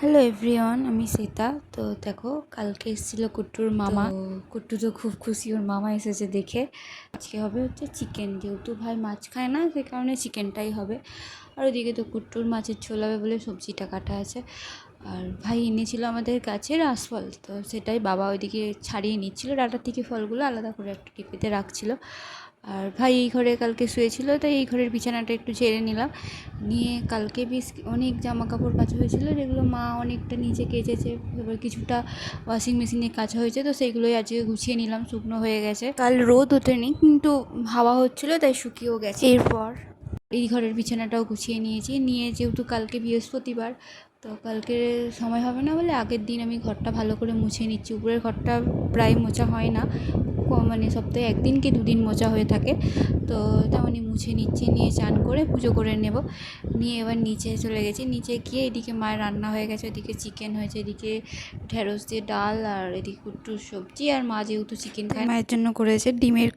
Hello everyone, আমি শ্বেতা। তো দেখো, কালকে এসেছিল কুট্টুর মামা। কুট্টু তো খুব খুশি, ওর মামা এসেছে দেখে। আজকে হবে হচ্ছে চিকেন, যেহেতু ভাই মাছ খায় না সে কারণে চিকেনটাই হবে। আর ওদিকে তো কুট্টুর মাছের ঝোল হবে বলে সবজিটা কাটা আছে। আর ভাই এনেছিল আমাদের গাছের আঁশফল, তো সেটাই বাবা ওইদিকে ছাড়িয়ে নিচ্ছিল ডাঁটার থেকে ফলগুলো আলাদা করে একটা টিপিতে রাখছিল। আর ভাই এই ঘরে কালকে শুয়েছিল, তাই এই ঘরের বিছানাটা একটু ঝেড়ে নিলাম। নিয়ে কালকে বেশ অনেক জামা কাপড় কাচা হয়েছিল, যেগুলো মা অনেকটা নিচে কেচেছে, এবার কিছুটা ওয়াশিং মেশিনে কাচা হয়েছে, তো সেইগুলোই আজকে গুছিয়ে নিলাম, শুকনো হয়ে গেছে। কাল রোদ ওঠেনি কিন্তু হাওয়া হচ্ছিলো, তাই শুকিয়েও গেছে। এরপর এই ঘরের বিছানাটাও গুছিয়ে নিয়েছি। নিয়ে যেহেতু কালকে বৃহস্পতিবার, তো কালকে সময় হবে না বলে আগের দিন আমি ঘরটা ভালো করে মুছে নিচ্ছি। উপরের ঘরটা প্রায় মোছা হয় না, মানে সপ্তাহে একদিন কি দুদিন মোছা হয়ে থাকে, তো তেমনই মুছে নিচ্ছি। নিয়ে চান করে পুজো করে নেব। নিয়ে এবার নিচে চলে গেছি। নিচে গিয়ে এদিকে মায়ের রান্না হয়ে গেছে, এদিকে চিকেন হয়েছে, এদিকে ঢেঁড়স দিয়ে ডাল, আর এদিকে কুট্টুর সবজি। আর মা যেহেতু চিকেন খায়, মায়ের জন্য করেছে ডিমের